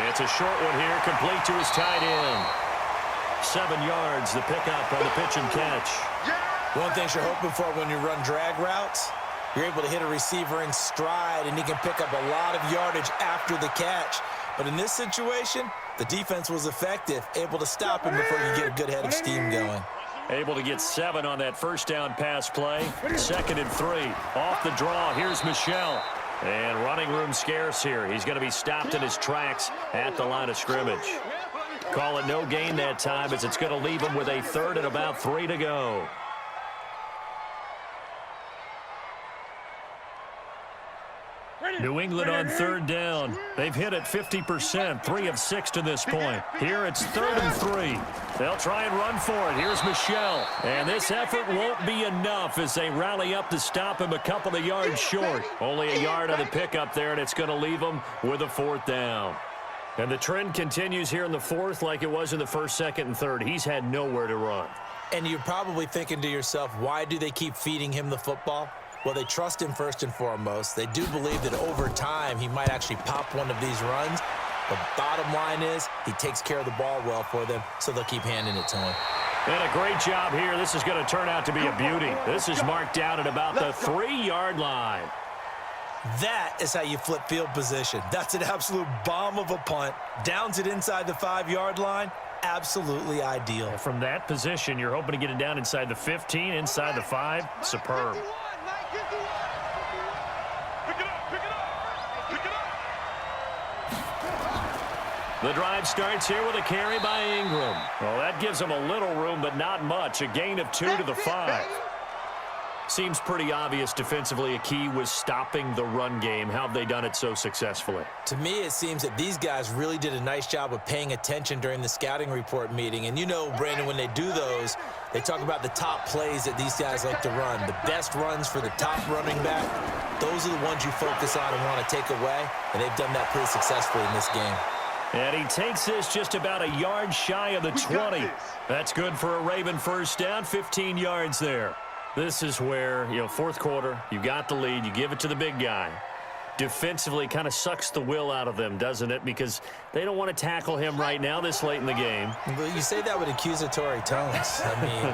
It's a short one here, complete to his tight end. 7 yards, the pickup on the pitch and catch. One thing you're hoping for when you run drag routes, you're able to hit a receiver in stride, and he can pick up a lot of yardage after the catch. But in this situation, the defense was effective, able to stop him before you get a good head of steam going. Able to get 7 on that 1st down pass play. 2nd and 3. Off the draw, here's Michel. And running room scarce here. He's going to be stopped in his tracks at the line of scrimmage. Call it no gain that time as it's going to leave him with a 3rd and about 3 to go. New England on 3rd down. They've hit it 50%, 3 of 6 to this point. Here it's 3rd and 3. They'll try and run for it. Here's Michel. And this effort won't be enough as they rally up to stop him a couple of yards short. Only a yard on the pickup there, and it's going to leave him with a 4th down. And the trend continues here in the 4th like it was in the 1st, 2nd, and 3rd. He's had nowhere to run. And you're probably thinking to yourself, why do they keep feeding him the football? Well, they trust him first and foremost. They do believe that over time he might actually pop one of these runs. The bottom line is he takes care of the ball well for them, so they'll keep handing it to him. And a great job here. This is going to turn out to be a beauty. This is marked out at about the 3-yard line. That is how you flip field position. That's an absolute bomb of a punt. Downs it inside the 5-yard line. Absolutely ideal. And from that position, you're hoping to get it down inside the 15, inside the 5. Superb. The drive starts here with a carry by Ingram. Well, that gives them a little room, but not much. A gain of 2 to the 5. Seems pretty obvious defensively a key was stopping the run game. How have they done it so successfully? To me, it seems that these guys really did a nice job of paying attention during the scouting report meeting. And you know, Brandon, when they do those, they talk about the top plays that these guys like to run. The best runs for the top running back, those are the ones you focus on and want to take away. And they've done that pretty successfully in this game. And he takes this just about a yard shy of the 20. That's good for a Raven 1st down, 15 yards there. This is where, 4th quarter, you got the lead, you give it to the big guy. defensively kind of sucks the will out of them, doesn't it? Because they don't want to tackle him right now this late in the game. Well, you say that with accusatory tones. I mean,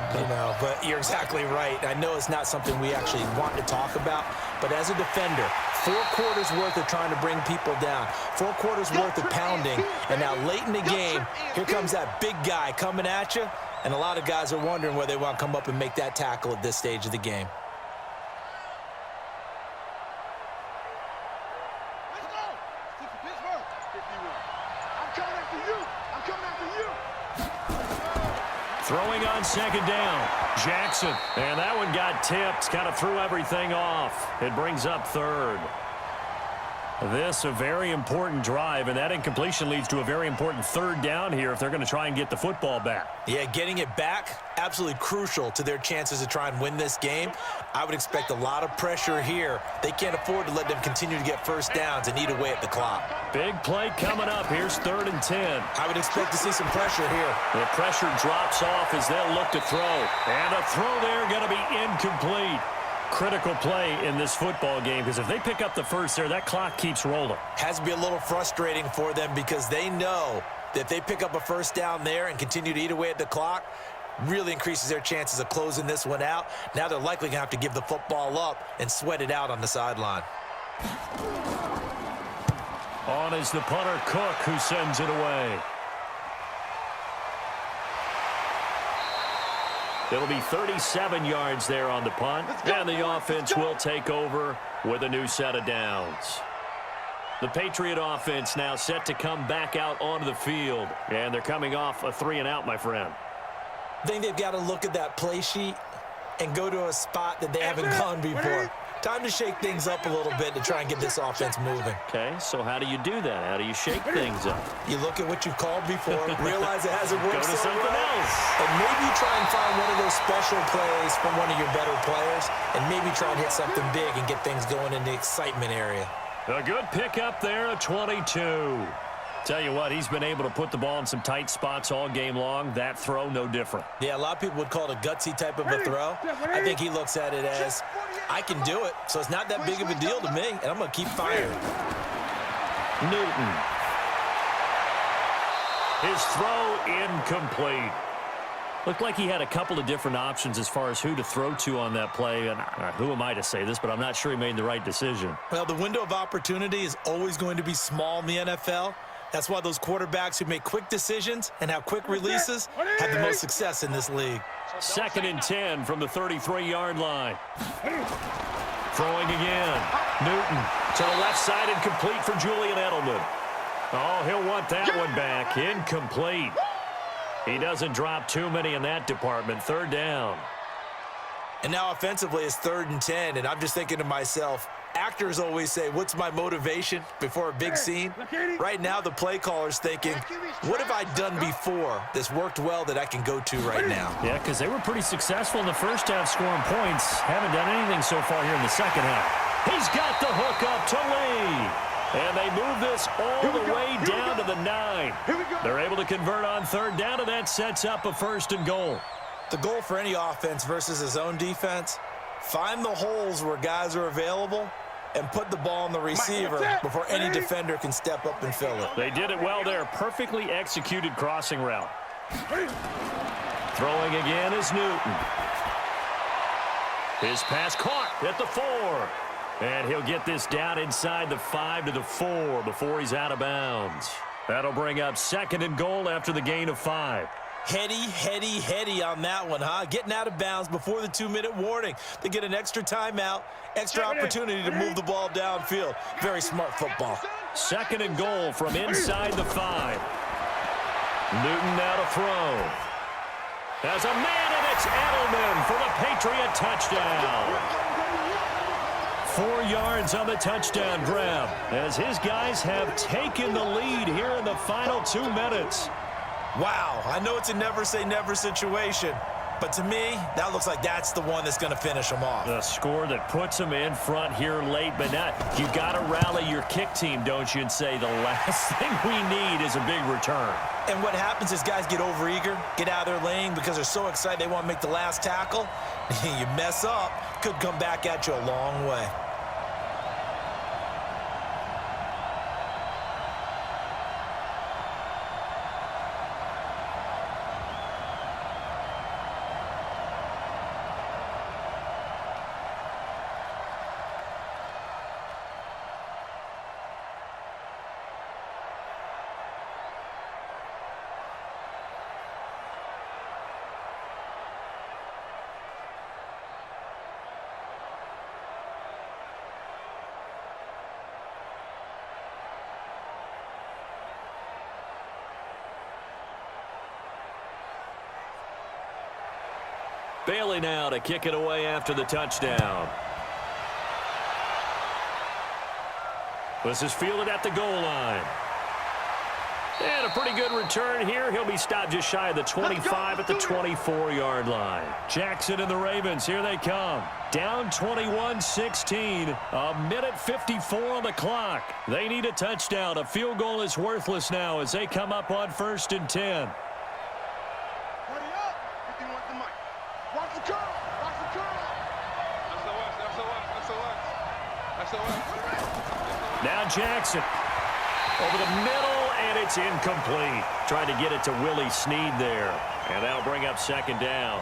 but you're exactly right. I know it's not something we actually want to talk about, but as a defender, 4 quarters worth of trying to bring people down, 4 quarters worth of pounding, and now late in the game, here comes that big guy coming at you, and a lot of guys are wondering whether they want to come up and make that tackle at this stage of the game. Throwing on second down, Jackson. And that one got tipped, kind of threw everything off. It brings up third. This a very important drive, and that incompletion leads to a very important third down here if they're going to try and get the football back. Yeah, getting it back, absolutely crucial to their chances to try and win this game. I would expect a lot of pressure here. They can't afford to let them continue to get first downs and eat away at the clock. Big play coming up. Here's 3rd and 10. I would expect to see some pressure here. The pressure drops off as they'll look to throw. And a throw there going to be incomplete. Critical play in this football game, because if they pick up the first there, that clock keeps rolling. Has to be a little frustrating for them because they know that if they pick up a first down there and continue to eat away at the clock, really increases their chances of closing this one out. Now they're likely going to have to give the football up and sweat it out on the sideline. On is the punter, Cook, who sends it away. It'll be 37 yards there on the punt, and the offense will take over with a new set of downs. The Patriot offense now set to come back out onto the field, and they're coming off a 3-and-out, my friend. I think they've got to look at that play sheet and go to a spot that they haven't gone before. Time to shake things up a little bit to try and get this offense moving. Okay, so how do you do that? How do you shake things up? You look at what you've called before, realize it hasn't worked Go to something else. and maybe try and find one of those special plays from one of your better players, and maybe try and hit something big and get things going in the excitement area. A good pickup there, a 22. Tell you what, he's been able to put the ball in some tight spots all game long. That throw, no different. Yeah, a lot of people would call it a gutsy type of a throw. I think he looks at it as, I can do it, so it's not that big of a deal to me, and I'm going to keep firing. Newton. His throw incomplete. Looked like he had a couple of different options as far as who to throw to on that play. And who am I to say this, but I'm not sure he made the right decision. Well, the window of opportunity is always going to be small in the NFL. That's why those quarterbacks who make quick decisions and have quick releases have the most success in this league. 2nd and 10 from the 33-yard line. Throwing again. Newton to the left side and complete for Julian Edelman. Oh, he'll want that one back. Incomplete. He doesn't drop too many in that department. 3rd down. And now offensively it's 3rd and 10, and I'm just thinking to myself, actors always say, what's my motivation before a big scene? Right now the play caller's thinking, what have I done before that's worked well that I can go to right now? Yeah, because they were pretty successful in the first half scoring points. Haven't done anything so far here in the second half. He's got the hook up to Lee. And they move this all the way down to the 9. They're able to convert on 3rd down, and that sets up a 1st and goal. The goal for any offense versus his own defense, find the holes where guys are available and put the ball on the receiver before any defender can step up and fill it. They did it well there. Perfectly executed crossing route. Throwing again is Newton. His pass caught at the 4. And he'll get this down inside the 5 to the 4 before he's out of bounds. That'll bring up 2nd and goal after the gain of 5. Heady on that one, huh? Getting out of bounds before the 2-minute warning. They get an extra timeout, extra opportunity to move the ball downfield. Very smart football. 2nd and goal from inside the 5. Newton now to throw. As a man, and it's Edelman for the Patriot touchdown. 4 yards on the touchdown grab as his guys have taken the lead here in the final 2 minutes. Wow, I know it's a never say never situation, but to me, that looks like that's the one that's going to finish them off. The score that puts them in front here late, but not. You got to rally your kick team, don't you, and say the last thing we need is a big return. And what happens is guys get overeager, get out of their lane because they're so excited they want to make the last tackle. You mess up, could come back at you a long way. Bailey now to kick it away after the touchdown. This is fielded at the goal line. And a pretty good return here. He'll be stopped just shy of the 25 at the 24-yard line. Jackson and the Ravens, here they come. Down 21-16, a minute 54 on the clock. They need a touchdown. A field goal is worthless now as they come up on 1st and 10. Hurry up if you want the mic. Watch the curl. Watch the curl. Now Jackson over the middle, and it's incomplete. Trying to get it to Willie Snead there. And that'll bring up 2nd down.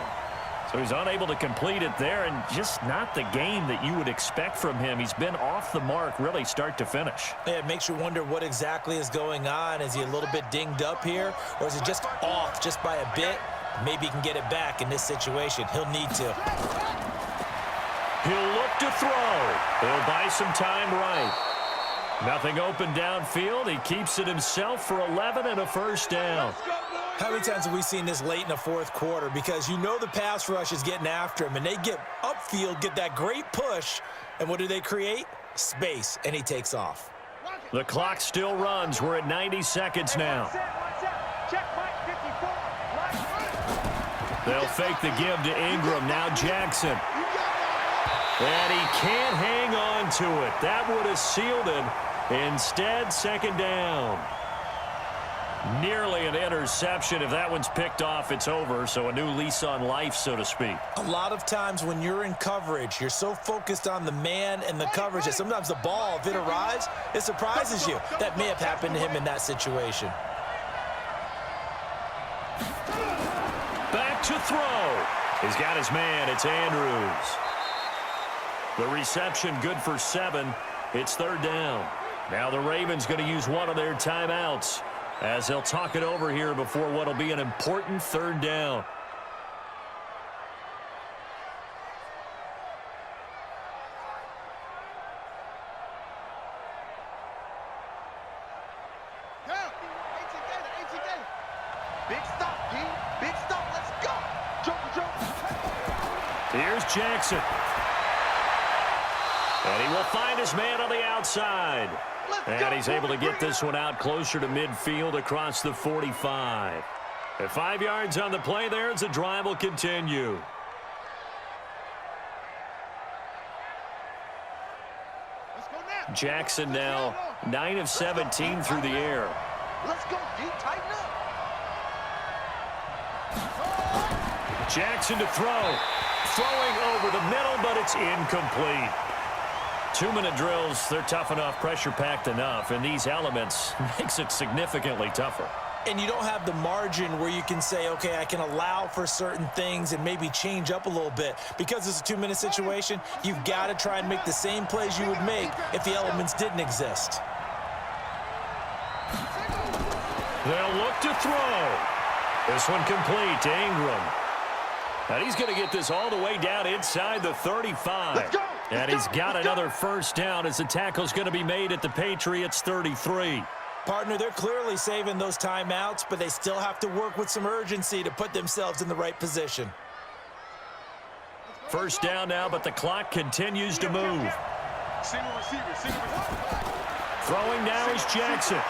So he's unable to complete it there, and just not the game that you would expect from him. He's been off the mark really start to finish. Yeah, it makes you wonder what exactly is going on. Is he a little bit dinged up here, or is it just off just by a bit? Maybe he can get it back in this situation. He'll need to. He'll look to throw. He'll buy some time right. Nothing open downfield. He keeps it himself for 11 and a 1st down. How many times have we seen this late in the 4th quarter? Because you know the pass rush is getting after him, and they get upfield, get that great push, and what do they create? Space, and he takes off. The clock still runs. We're at 90 seconds now. They'll fake the give to Ingram. Now Jackson. And he can't hang on to it. That would have sealed it. Instead, 2nd down. Nearly an interception. If that one's picked off, it's over. So a new lease on life, so to speak. A lot of times when you're in coverage, you're so focused on the man and the coverage that sometimes the ball, if it arrives, it surprises you. That may have happened to him in that situation. Back to throw. He's got his man. It's Andrews. The reception good for 7. It's 3rd down. Now the Ravens going to use one of their timeouts as they'll talk it over here before what will be an important 3rd down. Big stop, P. Big stop. Let's go. Here's Jackson. And he will find his man on the outside. And he's able to get this one out closer to midfield across the 45. At 5 yards on the play there as the drive will continue. Jackson now 9 of 17 through the air. Let's go, P. Tighten up. Jackson to throw. Throwing over the middle, but it's incomplete. 2-minute drills, they're tough enough, pressure-packed enough, and these elements makes it significantly tougher. And you don't have the margin where you can say, okay, I can allow for certain things and maybe change up a little bit. Because it's a 2-minute situation, you've got to try and make the same plays you would make if the elements didn't exist. They'll look to throw. This one complete to Ingram. And he's going to get this all the way down inside the 35. And he's got another 1st down as the tackle's going to be made at the Patriots 33. Partner, they're clearly saving those timeouts, but they still have to work with some urgency to put themselves in the right position. 1st down now, but the clock continues to move. Throwing now is Jackson.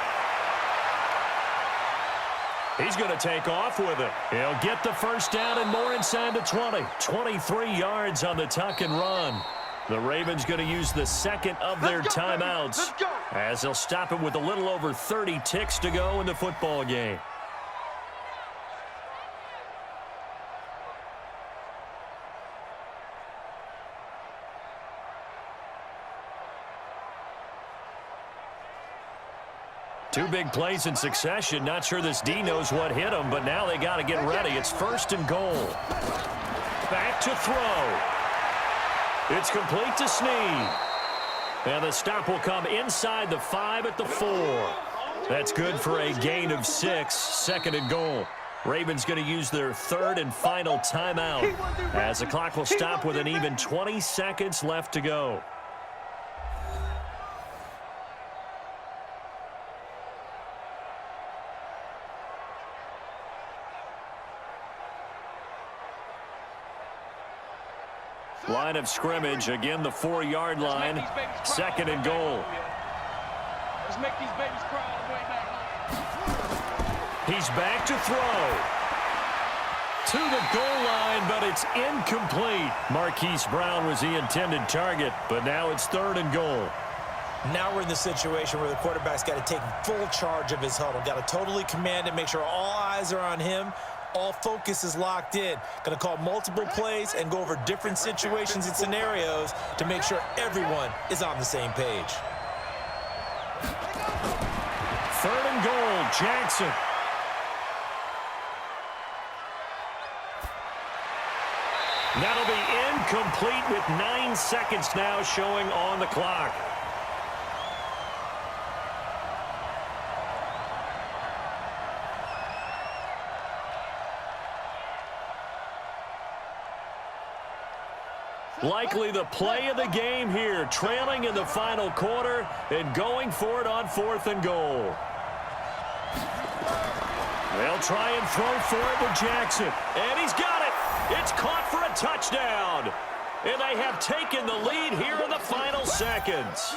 He's going to take off with it. He'll get the 1st down and more inside the 20. 23 yards on the tuck and run. The Ravens going to use the 2nd of their timeouts as they'll stop it with a little over 30 ticks to go in the football game. Two big plays in succession. Not sure this D knows what hit him, but now they got to get ready. It's 1st and goal. Back to throw. It's complete to Snead. And the stop will come inside the 5 at the 4. That's good for a gain of 6. 2nd and goal. Ravens going to use their 3rd and final timeout as the clock will stop with an even 20 seconds left to go. line of scrimmage. Again, the 4-yard line. 2nd and goal. Let's make these babies cry all the way back home. He's back to throw. To the goal line, but it's incomplete. Marquise Brown was the intended target, but now it's 3rd and goal. Now we're in the situation where the quarterback's got to take full charge of his huddle. Got to totally command it, make sure all eyes are on him. All focus is locked in. Going to call multiple plays and go over different situations and scenarios to make sure everyone is on the same page. 3rd and goal, Jackson. That'll be incomplete with 9 seconds now showing on the clock. Likely the play of the game here, trailing in the final quarter and going for it on 4th and goal. They'll try and throw for it with Jackson. And he's got it. It's caught for a touchdown. And they have taken the lead here in the final seconds.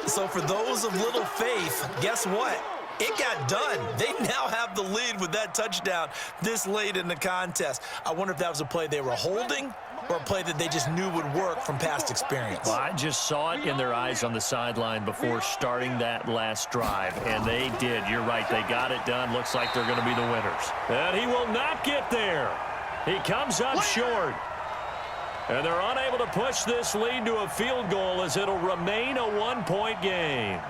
So for those of little faith, guess what? It got done. They now have the lead with that touchdown this late in the contest. I wonder if that was a play they were holding or a play that they just knew would work from past experience. Well, I just saw it in their eyes on the sideline before starting that last drive, and they did. You're right. They got it done. Looks like they're going to be the winners. And he will not get there. He comes up short. And they're unable to push this lead to a field goal as it'll remain a 1-point game.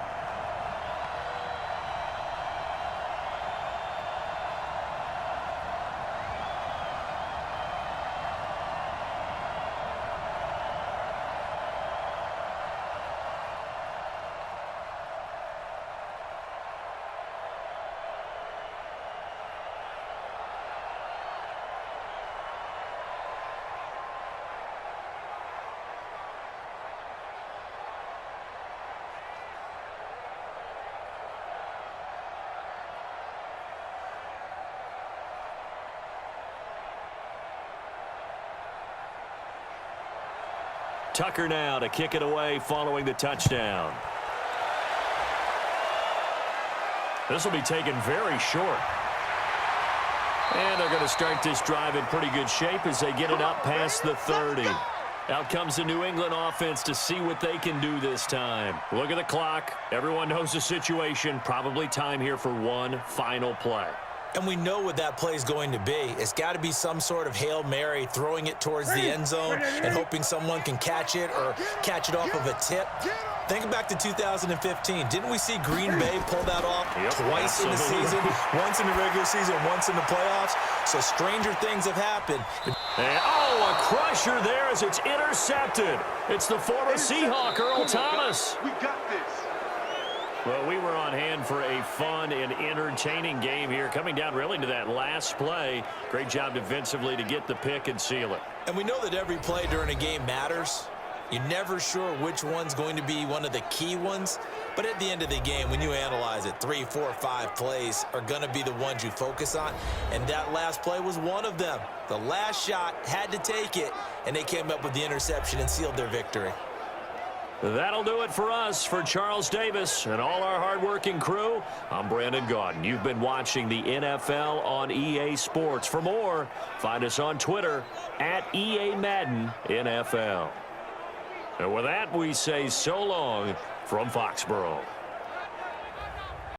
Tucker now to kick it away following the touchdown. This will be taken very short. And they're going to start this drive in pretty good shape as they get it up past the 30. Out comes the New England offense to see what they can do this time. Look at the clock. Everyone knows the situation. Probably time here for one final play. And we know what that play is going to be. It's got to be some sort of Hail Mary, throwing it towards the end zone and hoping someone can catch it or catch it off of a tip. Think back to 2015. Didn't we see Green Bay pull that off twice in the season? Once in the regular season, once in the playoffs. So stranger things have happened. And, oh, a crusher there as it's intercepted. It's the former Seahawk, Earl Thomas. We got this. Well, we were on hand for a fun and entertaining game here, coming down really to that last play. Great job defensively to get the pick and seal it. And we know that every play during a game matters. You're never sure which one's going to be one of the key ones. But at the end of the game, when you analyze it, 3, 4, 5 plays are going to be the ones you focus on. And that last play was one of them. The last shot had to take it, and they came up with the interception and sealed their victory. That'll do it for us. For Charles Davis and all our hardworking crew, I'm Brandon Gaudin. You've been watching the NFL on EA Sports. For more, find us on Twitter at EA Madden NFL. And with that, we say so long from Foxborough.